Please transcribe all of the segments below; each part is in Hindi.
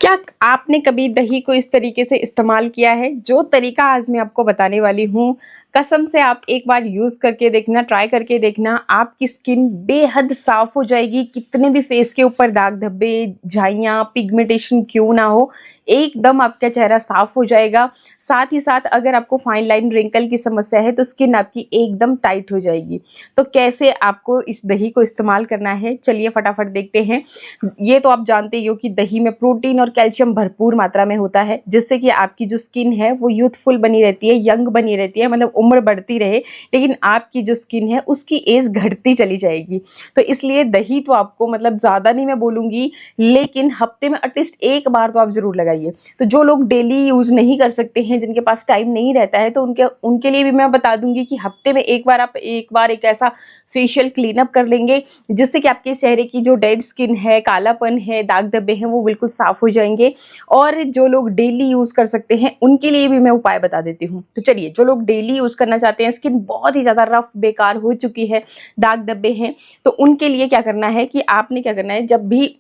क्या आपने कभी दही को इस तरीके से इस्तेमाल किया है? जो तरीका आज मैं आपको बताने वाली हूँ, कसम से आप एक बार यूज़ करके देखना, ट्राई करके देखना, आपकी स्किन बेहद साफ़ हो जाएगी। कितने भी फेस के ऊपर दाग धब्बे, झाइयाँ, पिगमेंटेशन क्यों ना हो, एकदम आपका चेहरा साफ़ हो जाएगा। साथ ही साथ अगर आपको फाइन लाइन, रिंकल की समस्या है, तो स्किन आपकी एकदम टाइट हो जाएगी। तो कैसे आपको इस दही को इस्तेमाल करना है, चलिए फटाफट देखते हैं। ये तो आप जानते ही हो कि दही में प्रोटीन और कैल्शियम भरपूर मात्रा में होता है, जिससे कि आपकी जो स्किन है वो यूथफुल बनी रहती है, यंग बनी रहती है, मतलब उम्र बढ़ती रहे, लेकिन आपकी जो स्किन है उसकी एज घटती चली जाएगी। तो इसलिए दही तो आपको मतलब ज़्यादा नहीं मैं बोलूँगी, लेकिन हफ्ते में एटलीस्ट एक बार तो आप ज़रूर लगाइए। तो जो लोग डेली यूज़ नहीं कर सकते हैं, जिनके पास टाइम नहीं रहता है, तो उनके उनके लिए भी मैं बता दूंगी कि हफ्ते में एक बार आप एक ऐसा फेशियल क्लीनअप कर लेंगे, जिससे कि आपके चेहरे की जो डेड स्किन है, कालापन है, दाग धब्बे हैं, वो बिल्कुल साफ हो जाएंगे। और जो लोग डेली यूज़ कर सकते हैं, उनके लिए भी मैं उपाय बता देती हूँ। तो चलिए, जो लोग डेली यूज़ करना चाहते हैं, स्किन बहुत ही ज़्यादा रफ बेकार हो चुकी है, दाग धब्बे हैं, तो उनके लिए क्या करना है कि आपने क्या करना है, जब भी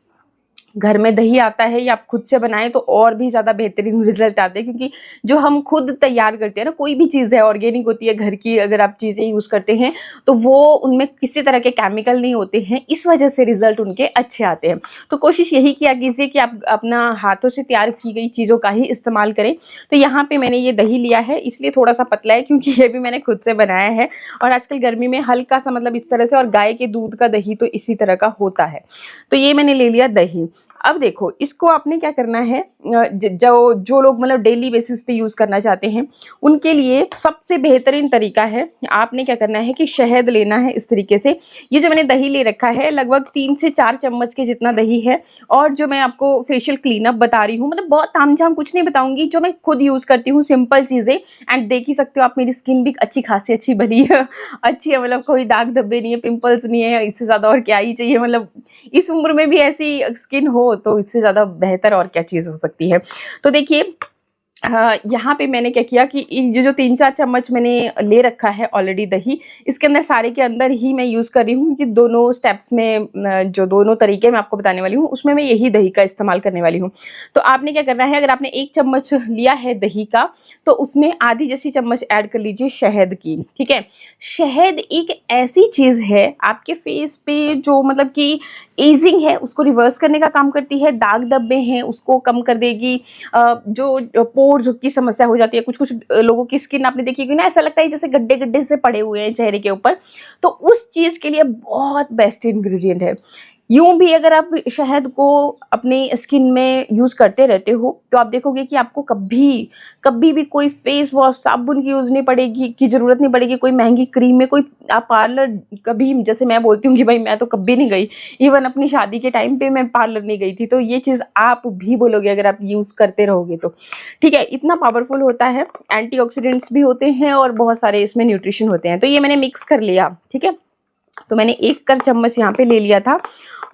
घर में दही आता है या आप खुद से बनाएं तो और भी ज़्यादा बेहतरीन रिजल्ट आते हैं, क्योंकि जो हम खुद तैयार करते हैं ना, कोई भी चीज़ है ऑर्गेनिक होती है, घर की अगर आप चीज़ें यूज़ करते हैं तो वो उनमें किसी तरह के केमिकल नहीं होते हैं, इस वजह से रिजल्ट उनके अच्छे आते हैं। तो कोशिश यही किया कीजिए कि आप अपना हाथों से तैयार की गई चीज़ों का ही इस्तेमाल करें। तो यहाँ पे मैंने ये दही लिया है, इसलिए थोड़ा सा पतला है, क्योंकि ये भी मैंने खुद से बनाया है। और आजकल गर्मी में हल्का सा मतलब इस तरह से, और गाय के दूध का दही तो इसी तरह का होता है। तो ये मैंने ले लिया दही। अब देखो, इसको आपने क्या करना है, जो लोग मतलब डेली बेसिस पे यूज़ करना चाहते हैं, उनके लिए सबसे बेहतरीन तरीका है, आपने क्या करना है कि शहद लेना है इस तरीके से। ये जो मैंने दही ले रखा है, लगभग 3 से 4 चम्मच के जितना दही है। और जो मैं आपको फेशियल क्लीनअप बता रही हूँ, मतलब बहुत तामझाम कुछ नहीं बताऊंगी, जो मैं खुद यूज़ करती हूँ, सिंपल चीज़ें। एंड देख ही सकते हो आप, मेरी स्किन भी अच्छी खासी अच्छी बनी है, अच्छी है, मतलब कोई दाग धब्बे नहीं है, पिंपल्स नहीं है, इससे ज़्यादा और क्या ही चाहिए। मतलब इस उम्र में भी ऐसी स्किन हो तो इससे ज़्यादा बेहतर और क्या चीज़ हो सकती है। तो देखिए, यहाँ पे मैंने क्या किया कि ये जो 3-4 चम्मच मैंने ले रखा है ऑलरेडी दही, इसके अंदर सारे के अंदर ही मैं यूज़ कर रही हूँ कि दोनों स्टेप्स में जो दोनों तरीके मैं आपको बताने वाली हूँ, उसमें मैं यही दही का इस्तेमाल करने वाली हूँ। तो आपने क्या करना है, अगर आपने 1 चम्मच लिया है दही का, तो उसमें आधी जैसी चम्मच ऐड कर लीजिए शहद की, ठीक है। शहद एक ऐसी चीज़ है आपके फेस पे जो मतलब कि एजिंग है उसको रिवर्स करने का काम करती है, दाग धब्बे हैं उसको कम कर देगी, जो पोर्स की समस्या हो जाती है, कुछ कुछ लोगों की स्किन आपने देखी होगी ना, ऐसा लगता है जैसे गड्ढे गड्ढे से पड़े हुए हैं चेहरे के ऊपर, तो उस चीज़ के लिए बहुत बेस्ट इंग्रेडिएंट है। यूं भी अगर आप शहद को अपनी स्किन में यूज़ करते रहते हो, तो आप देखोगे कि आपको कभी कभी भी कोई फेस वॉश, साबुन की यूज़ नहीं पड़ेगी, की ज़रूरत नहीं पड़ेगी, कोई महंगी क्रीम में, कोई आप पार्लर कभी, जैसे मैं बोलती हूँ कि भाई मैं तो कभी नहीं गई, इवन अपनी शादी के टाइम पे मैं पार्लर नहीं गई थी, तो ये चीज़ आप भी बोलोगे अगर आप यूज़ करते रहोगे तो। ठीक है, इतना पावरफुल होता है, एंटीऑक्सीडेंट्स भी होते हैं और बहुत सारे इसमें न्यूट्रिशन होते हैं। तो ये मैंने मिक्स कर लिया, ठीक है। तो मैंने 1 कर चम्मच यहाँ पे ले लिया था,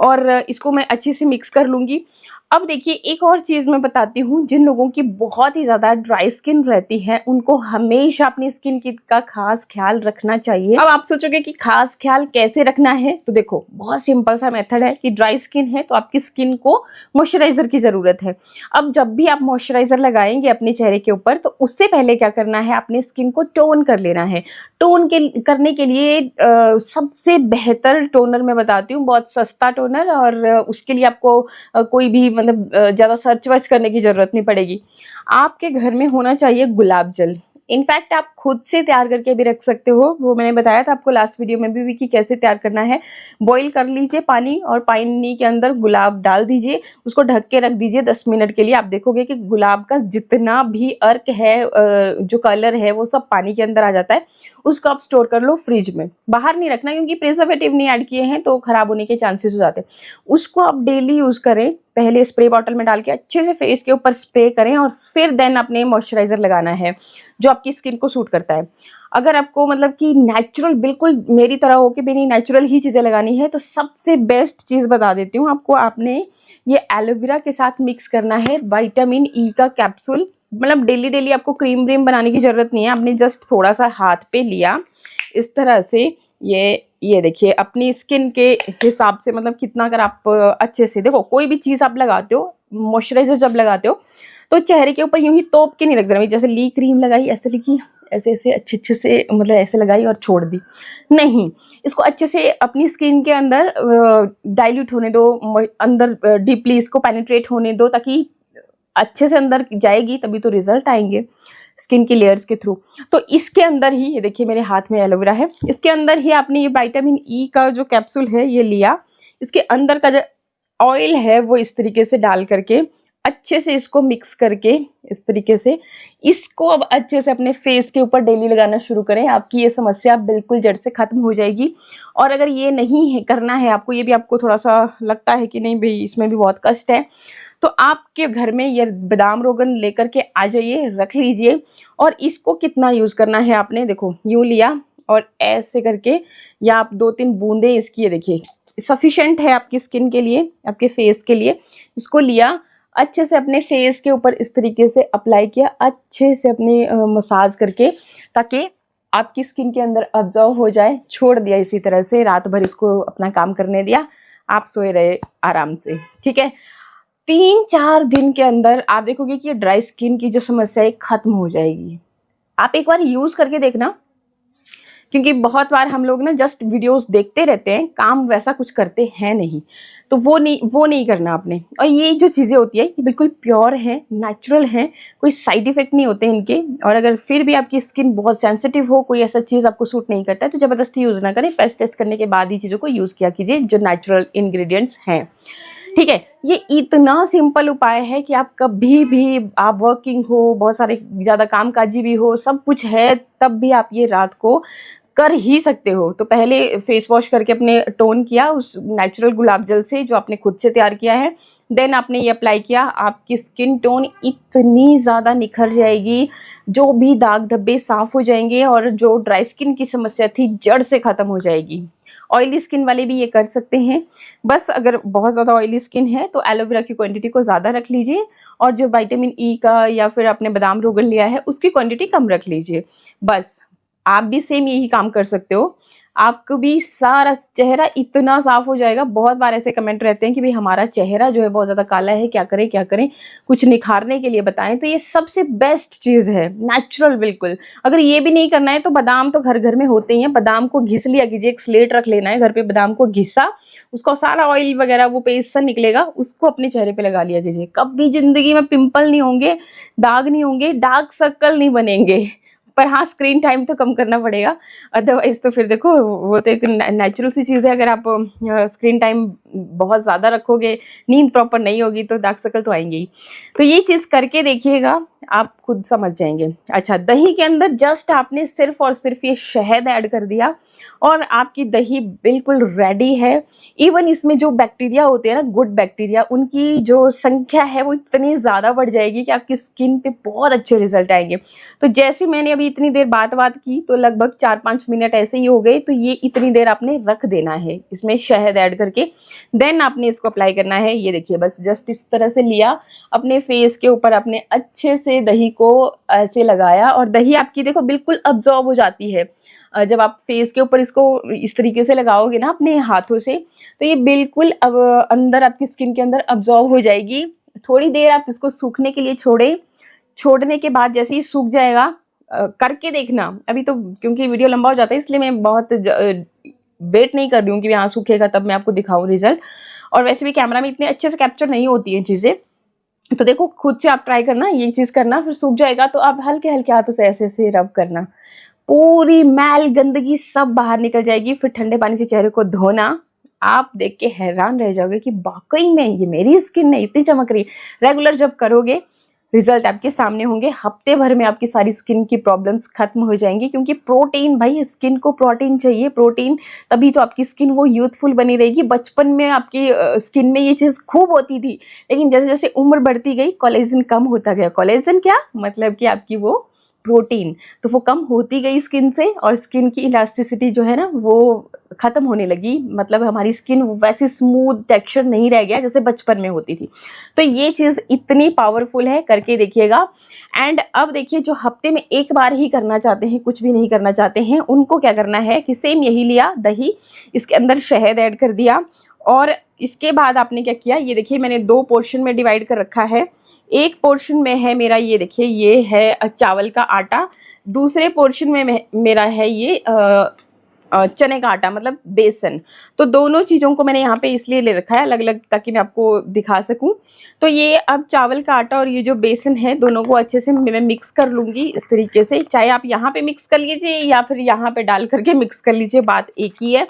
और इसको मैं अच्छे से मिक्स कर लूँगी। अब देखिए, एक और चीज़ मैं बताती हूँ, जिन लोगों की बहुत ही ज़्यादा ड्राई स्किन रहती है, उनको हमेशा अपनी स्किन की का खास ख्याल रखना चाहिए। अब आप सोचोगे कि खास ख्याल कैसे रखना है, तो देखो, बहुत सिंपल सा मेथड है कि ड्राई स्किन है तो आपकी स्किन को मॉइस्चराइज़र की ज़रूरत है। अब जब भी आप मॉइस्चराइज़र लगाएंगे अपने चेहरे के ऊपर, तो उससे पहले क्या करना है, अपने स्किन को टोन कर लेना है। करने के लिए सबसे बेहतर टोनर मैं बताती हूँ, बहुत सस्ता टोनर, और उसके लिए आपको कोई भी मतलब ज़्यादा सर्च वर्च करने की ज़रूरत नहीं पड़ेगी। आपके घर में होना चाहिए गुलाब जल। इनफैक्ट आप खुद से तैयार करके भी रख सकते हो, वो मैंने बताया था आपको लास्ट वीडियो में भी कि कैसे तैयार करना है। बॉईल कर लीजिए पानी, और पानी के अंदर गुलाब डाल दीजिए, उसको ढक के रख दीजिए 10 मिनट के लिए। आप देखोगे कि गुलाब का जितना भी अर्क है, जो कलर है, वो सब पानी के अंदर आ जाता है। उसको आप स्टोर कर लो फ्रिज में, बाहर नहीं रखना, क्योंकि प्रिजर्वेटिव नहीं ऐड किए हैं तो खराब होने के चांसेस हो जाते हैं। उसको आप डेली यूज़ करें, पहले स्प्रे बॉटल में डाल के अच्छे से फेस के ऊपर स्प्रे करें, और फिर देन अपने मॉइस्चराइज़र लगाना है जो आपकी स्किन को सूट करता है। अगर आपको मतलब कि नेचुरल, बिल्कुल मेरी तरह हो कि भी नहीं, नेचुरल ही चीज़ें लगानी है, तो सबसे बेस्ट चीज़ बता देती हूँ आपको, आपने ये एलोवेरा के साथ मिक्स करना है विटामिन ई का कैप्सूल। मतलब डेली डेली आपको क्रीम व्रीम बनाने की ज़रूरत नहीं है, आपने जस्ट थोड़ा सा हाथ पे लिया इस तरह से, ये देखिए, अपनी स्किन के हिसाब से, मतलब कितना, अगर आप अच्छे से देखो, कोई भी चीज़ आप लगाते हो मॉइस्चराइजर जब लगाते हो तो चेहरे के ऊपर यूं ही तोप के नहीं रख देना, जैसे ली क्रीम लगाई ऐसे लिखी, ऐसे ऐसे अच्छे से मतलब ऐसे लगाई और छोड़ दी, नहीं, इसको अच्छे से अपनी स्किन के अंदर डाइल्यूट होने दो, अंदर डीपली इसको पेनिट्रेट होने दो, ताकि अच्छे से अंदर जाएगी तभी तो रिजल्ट आएंगे स्किन की लेयर्स के थ्रू। तो इसके अंदर ही ये देखिए मेरे हाथ में एलोवेरा है, इसके अंदर ही आपने ये विटामिन ई का जो कैप्सूल है ये लिया, इसके अंदर का जो ऑयल है वो इस तरीके से डाल करके अच्छे से इसको मिक्स करके इस तरीके से इसको अब अच्छे से अपने फेस के ऊपर डेली लगाना शुरू करें, आपकी ये समस्या बिल्कुल जड़ से खत्म हो जाएगी। और अगर ये नहीं है करना है आपको, ये भी आपको थोड़ा सा लगता है कि नहीं भाई इसमें भी बहुत कष्ट है, तो आपके घर में ये बादाम रोगन लेकर के आ जाइए, रख लीजिए। और इसको कितना यूज़ करना है आपने, देखो यूँ लिया और ऐसे करके, या आप 2-3 बूंदे इसकी, ये देखिए सफिशेंट है आपकी स्किन के लिए, आपके फेस के लिए। इसको लिया, अच्छे से अपने फेस के ऊपर इस तरीके से अप्लाई किया, अच्छे से अपने मसाज करके, ताकि आपकी स्किन के अंदर अब्जॉर्व हो जाए। छोड़ दिया इसी तरह से, रात भर इसको अपना काम करने दिया, आप सोए रहे आराम से, ठीक है। 3-4 दिन के अंदर आप देखोगे कि ये ड्राई स्किन की जो समस्या है खत्म हो जाएगी। आप एक बार यूज़ करके देखना, क्योंकि बहुत बार हम लोग ना जस्ट वीडियोस देखते रहते हैं, काम वैसा कुछ करते हैं नहीं, तो वो नहीं करना आपने। और ये जो चीज़ें होती है ये बिल्कुल प्योर है, नेचुरल है, कोई साइड इफ़ेक्ट नहीं होते इनके। और अगर फिर भी आपकी स्किन बहुत सेंसिटिव हो, कोई ऐसा चीज़ आपको सूट नहीं करता है, तो ज़बरदस्ती यूज़ ना करें, पेस्ट टेस्ट करने के बाद ही चीज़ों को यूज़ किया कीजिए जो नेचुरल इंग्रेडिएंट्स हैं, ठीक है। ये इतना सिंपल उपाय है कि आप कभी भी, आप वर्किंग हो, बहुत सारे ज़्यादा कामकाजी भी हो, सब कुछ है, तब भी आप ये रात को कर ही सकते हो। तो पहले फेस वॉश करके अपने टोन किया उस नेचुरल गुलाब जल से जो आपने खुद से तैयार किया है, देन आपने ये अप्लाई किया, आपकी स्किन टोन इतनी ज़्यादा निखर जाएगी, जो भी दाग धब्बे साफ़ हो जाएंगे, और जो ड्राई स्किन की समस्या थी जड़ से ख़त्म हो जाएगी। ऑयली स्किन वाले भी ये कर सकते हैं, बस अगर बहुत ज़्यादा ऑयली स्किन है तो एलोवेरा की क्वांटिटी को ज़्यादा रख लीजिए, और जो विटामिन ई का या फिर आपने बादाम रोगन लिया है उसकी क्वांटिटी कम रख लीजिए। बस आप भी सेम यही काम कर सकते हो, आपको भी सारा चेहरा इतना साफ हो जाएगा। बहुत बार ऐसे कमेंट रहते हैं कि भाई हमारा चेहरा जो है बहुत ज़्यादा काला है, क्या करें क्या करें, कुछ निखारने के लिए बताएं। तो ये सबसे बेस्ट चीज़ है, नेचुरल बिल्कुल। अगर ये भी नहीं करना है तो बादाम तो घर घर में होते ही हैं, बादाम को घिस लिया कीजिए, एक स्लेट रख लेना है घर पे, बादाम को घिसा, उसका सारा ऑयल वगैरह वो पेस्ट सा निकलेगा, उसको अपने चेहरे पे लगा लिया कीजिए। कभी ज़िंदगी में पिंपल नहीं होंगे, दाग नहीं होंगे, डार्क सर्कल नहीं बनेंगे। पर हाँ, स्क्रीन टाइम तो कम करना पड़ेगा, अदरवाइज तो फिर देखो वो तो एक नेचुरल सी चीज़ है। अगर आप स्क्रीन टाइम बहुत ज़्यादा रखोगे, नींद प्रॉपर नहीं होगी, तो डार्क सर्कल तो आएंगे ही। तो ये चीज़ करके देखिएगा, आप खुद समझ जाएंगे। अच्छा, दही के अंदर जस्ट आपने सिर्फ और सिर्फ ये शहद ऐड कर दिया और आपकी दही बिल्कुल रेडी है। इवन इसमें जो बैक्टीरिया होते हैं ना, गुड बैक्टीरिया, उनकी जो संख्या है वो इतनी ज़्यादा बढ़ जाएगी कि आपकी स्किन पे बहुत अच्छे रिजल्ट आएंगे। तो जैसे मैंने अभी इतनी देर बात की, तो लगभग 4-5 मिनट ऐसे ही हो गए, तो ये इतनी देर आपने रख देना है इसमें शहद ऐड करके, देन आपने इसको अप्लाई करना है। ये देखिए, बस जस्ट इस तरह से लिया, अपने फेस के ऊपर आपने अच्छे से दही को ऐसे लगाया, और दही आपकी देखो बिल्कुल अब्जॉर्ब हो जाती है। जब आप फेस के ऊपर इसको इस तरीके से लगाओगे ना अपने हाथों से, तो ये बिल्कुल अब अंदर आपकी स्किन के अंदर अब्जॉर्ब हो जाएगी। थोड़ी देर आप इसको सूखने के लिए छोड़ने के बाद जैसे ही सूख जाएगा, करके देखना। अभी तो क्योंकि वीडियो लंबा हो जाता है, इसलिए मैं बहुत वेट नहीं कर रही हूँ कि यहाँ सूखेगा तब मैं आपको दिखाऊँ रिजल्ट। और वैसे भी कैमरा में इतने अच्छे से कैप्चर नहीं होती हैं चीज़ें, तो देखो खुद से आप ट्राई करना, ये चीज़ करना, फिर सूख जाएगा तो आप हल्के हल्के हाथों से ऐसे ऐसे रब करना, पूरी मैल गंदगी सब बाहर निकल जाएगी। फिर ठंडे पानी से चेहरे को धोना, आप देख के हैरान रह जाओगे कि वाकई में ये मेरी स्किन है इतनी चमक रही है। रेगुलर जब करोगे रिजल्ट आपके सामने होंगे, हफ्ते भर में आपकी सारी स्किन की प्रॉब्लम्स खत्म हो जाएंगी। क्योंकि प्रोटीन, भाई स्किन को प्रोटीन चाहिए, प्रोटीन, तभी तो आपकी स्किन वो यूथफुल बनी रहेगी। बचपन में आपकी स्किन में ये चीज़ खूब होती थी, लेकिन जैसे जैसे उम्र बढ़ती गई कोलेजन कम होता गया। कोलेजन क्या मतलब कि आपकी वो प्रोटीन, तो वो कम होती गई स्किन से, और स्किन की इलास्टिसिटी जो है ना वो ख़त्म होने लगी। मतलब हमारी स्किन वैसी स्मूथ टेक्सचर नहीं रह गया जैसे बचपन में होती थी। तो ये चीज़ इतनी पावरफुल है, करके देखिएगा। एंड अब देखिए, जो हफ्ते में एक बार ही करना चाहते हैं, कुछ भी नहीं करना चाहते हैं, उनको क्या करना है कि सेम यही लिया दही, इसके अंदर शहद ऐड कर दिया और इसके बाद आपने क्या किया, ये देखिए मैंने 2 पोर्शन में डिवाइड कर रखा है। एक पोर्शन में है मेरा, ये देखिए ये है चावल का आटा, दूसरे पोर्शन में मेरा है ये चने का आटा मतलब बेसन। तो दोनों चीज़ों को मैंने यहाँ पे इसलिए ले रखा है अलग अलग ताकि मैं आपको दिखा सकूँ। तो ये अब चावल का आटा और ये जो बेसन है दोनों को अच्छे से मैं मिक्स कर लूँगी इस तरीके से। चाहे आप यहाँ पे मिक्स कर लीजिए या फिर यहाँ पे डाल करके मिक्स कर लीजिए, बात एक ही है।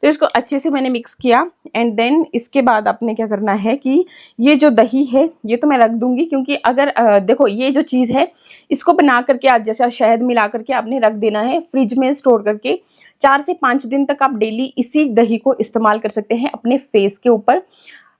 तो इसको अच्छे से मैंने मिक्स किया एंड देन इसके बाद आपने क्या करना है कि ये जो दही है ये तो मैं रख दूंगी, क्योंकि अगर देखो ये जो चीज़ है इसको बना करके आज जैसे शहद मिला करके आपने रख देना है फ्रिज में स्टोर करके। 4 से 5 दिन तक आप डेली इसी दही को इस्तेमाल कर सकते हैं अपने फेस के ऊपर।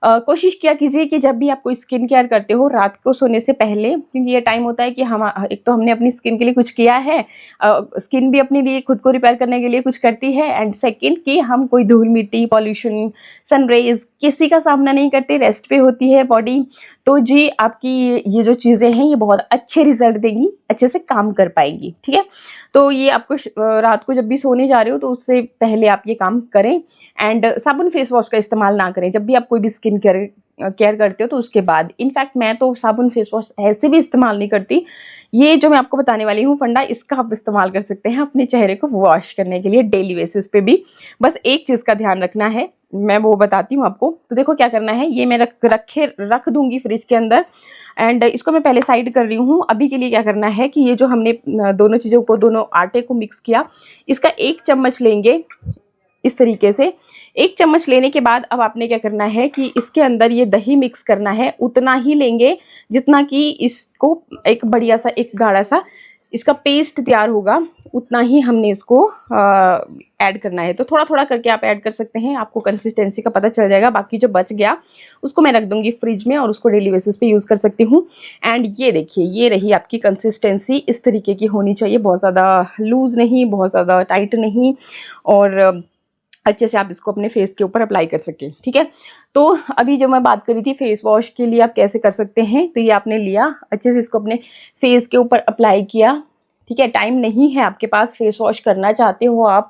कोशिश किया कीजिए कि जब भी आप कोई स्किन केयर करते हो रात को सोने से पहले, क्योंकि ये टाइम होता है कि हम एक तो हमने अपनी स्किन के लिए कुछ किया है, स्किन भी अपने लिए खुद को रिपेयर करने के लिए कुछ करती है, एंड सेकंड कि हम कोई धूल मिट्टी पॉल्यूशन सनरेज किसी का सामना नहीं करते, रेस्ट पे होती है बॉडी। तो जी आपकी ये जो चीज़ें हैं ये बहुत अच्छे रिजल्ट देंगी, अच्छे से काम कर पाएंगी। ठीक है, तो ये आपको रात को जब भी सोने जा रहे हो तो उससे पहले आप ये काम करें। एंड साबुन फेस वॉश का इस्तेमाल ना करें जब भी आप कोई भी स्किन केयर करते हो तो उसके बाद। इनफैक्ट मैं तो साबुन फेस वॉश ऐसे भी इस्तेमाल नहीं करती। ये जो मैं आपको बताने वाली हूँ फंडा, इसका आप इस्तेमाल कर सकते हैं अपने चेहरे को वॉश करने के लिए डेली बेसिस पे भी। बस एक चीज़ का ध्यान रखना है, मैं वो बताती हूँ आपको। तो देखो क्या करना है, ये मैं रख दूंगी फ्रिज के अंदर एंड इसको मैं पहले साइड कर रही हूँ। अभी के लिए क्या करना है कि ये जो हमने दोनों चीज़ों को, दोनों आटे को मिक्स किया, इसका 1 चम्मच लेंगे इस तरीके से। 1 चम्मच लेने के बाद अब आपने क्या करना है कि इसके अंदर ये दही मिक्स करना है, उतना ही लेंगे जितना कि इसको एक बढ़िया सा एक गाढ़ा सा इसका पेस्ट तैयार होगा, उतना ही हमने इसको ऐड करना है। तो थोड़ा थोड़ा करके आप ऐड कर सकते हैं, आपको कंसिस्टेंसी का पता चल जाएगा। बाकी जो बच गया उसको मैं रख दूंगी फ्रिज में और उसको डेली बेसिस पे यूज़ कर सकती हूँ। एंड ये देखिए ये रही आपकी कंसिस्टेंसी, इस तरीके की होनी चाहिए, बहुत ज़्यादा लूज़ नहीं, बहुत ज़्यादा टाइट नहीं, और अच्छे से आप इसको अपने फेस के ऊपर अप्लाई कर सकें। ठीक है, तो अभी जो मैं बात करी थी फेस वॉश के लिए आप कैसे कर सकते हैं, तो ये आपने लिया अच्छे से इसको अपने फेस के ऊपर अप्लाई किया। ठीक है, टाइम नहीं है आपके पास, फेस वॉश करना चाहते हो आप,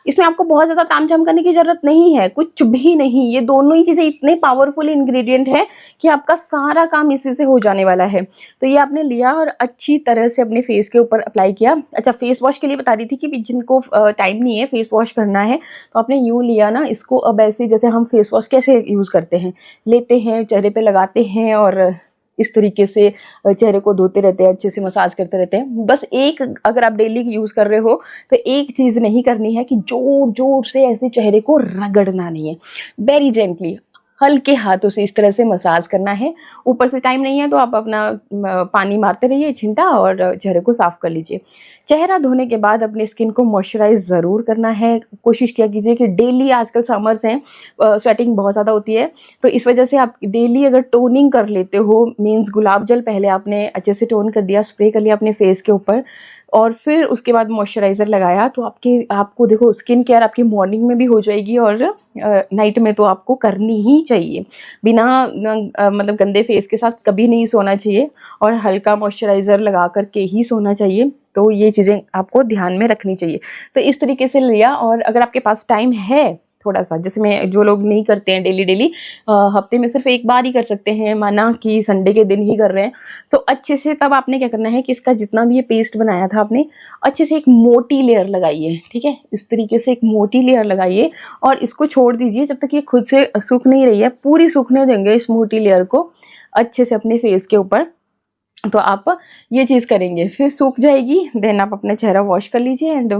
इसमें आपको बहुत ज़्यादा तामझाम करने की ज़रूरत नहीं है, कुछ भी नहीं। ये दोनों ही चीज़ें इतने पावरफुल इंग्रेडिएंट है कि आपका सारा काम इसी से हो जाने वाला है। तो ये आपने लिया और अच्छी तरह से अपने फेस के ऊपर अप्लाई किया। अच्छा, फेस वॉश के लिए बता रही थी कि जिनको टाइम नहीं है फेस वॉश करना है तो आपने यूँ लिया ना इसको। अब ऐसे जैसे हम फेस वॉश कैसे यूज़ करते हैं, लेते हैं चेहरे पर लगाते हैं और इस तरीके से चेहरे को धोते रहते हैं, अच्छे से मसाज करते रहते हैं। बस एक, अगर आप डेली यूज़ कर रहे हो तो एक चीज़ नहीं करनी है कि जोर जोर से ऐसे चेहरे को रगड़ना नहीं है, वेरी जेंटली हल्के हाथों से इस तरह से मसाज करना है। ऊपर से टाइम नहीं है तो आप अपना पानी मारते रहिए छिंटा और चेहरे को साफ़ कर लीजिए। चेहरा धोने के बाद अपने स्किन को मॉइस्चराइज ज़रूर करना है। कोशिश किया कीजिए कि डेली, आजकल समर्स हैं, स्वेटिंग बहुत ज़्यादा होती है, तो इस वजह से आप डेली अगर टोनिंग कर लेते हो, मीन्स गुलाब जल पहले आपने अच्छे से टोन कर दिया, स्प्रे कर लिया अपने फेस के ऊपर और फिर उसके बाद मॉइस्चराइज़र लगाया, तो आपको देखो स्किन केयर आपकी मॉर्निंग में भी हो जाएगी और नाइट में तो आपको करनी ही चाहिए। बिना मतलब गंदे फेस के साथ कभी नहीं सोना चाहिए और हल्का मॉइस्चराइज़र लगा करके ही सोना चाहिए। तो ये चीज़ें आपको ध्यान में रखनी चाहिए। तो इस तरीके से लिया, और अगर आपके पास टाइम है थोड़ा सा, जैसे मैं, जो लोग नहीं करते हैं डेली हफ्ते में सिर्फ एक बार ही कर सकते हैं, माना कि संडे के दिन ही कर रहे हैं, तो अच्छे से तब आपने क्या करना है कि इसका जितना भी ये पेस्ट बनाया था आपने, अच्छे से एक मोटी लेयर लगाइए। ठीक है, इस तरीके से एक मोटी लेयर लगाइए और इसको छोड़ दीजिए जब तक ये खुद से सूख नहीं रही है, पूरी सूखने देंगे इस मोटी लेयर को अच्छे से अपने फेस के ऊपर। तो आप ये चीज़ करेंगे, फिर सूख जाएगी, देन आप अपना चेहरा वॉश कर लीजिए एंड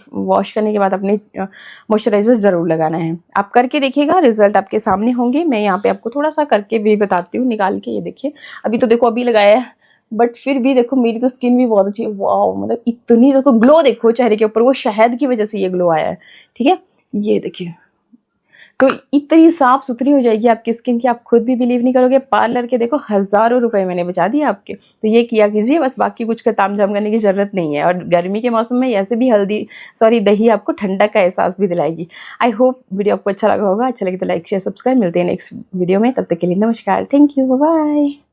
वॉश करने के बाद अपने मॉइस्चराइज़र ज़रूर लगाना है। आप करके देखिएगा, रिजल्ट आपके सामने होंगे। मैं यहाँ पे आपको थोड़ा सा करके भी बताती हूँ निकाल के। ये देखिए, अभी तो देखो अभी लगाया है बट फिर भी देखो मेरी तो स्किन भी बहुत अच्छी है। वाओ, मतलब इतनी देखो ग्लो, देखो चेहरे के ऊपर, वो शहद की वजह से ये ग्लो आया है। ठीक है, ये देखिए, तो इतनी साफ सुथरी हो जाएगी आपकी स्किन की, आप खुद भी बिलीव नहीं करोगे। पार्लर के देखो हज़ारों रुपए मैंने बचा दिए आपके। तो ये किया कीजिए बस, बाकी कुछ का तामझाम करने की ज़रूरत नहीं है। और गर्मी के मौसम में ऐसे भी दही आपको ठंडक का एहसास भी दिलाएगी। आई होप वीडियो आपको अच्छा लगा होगा। अच्छा लगे तो लाइक शेयर सब्सक्राइब। मिलते हैं नेक्स्ट वीडियो में, तब तक के लिए नमस्कार, थैंक यू, बाय।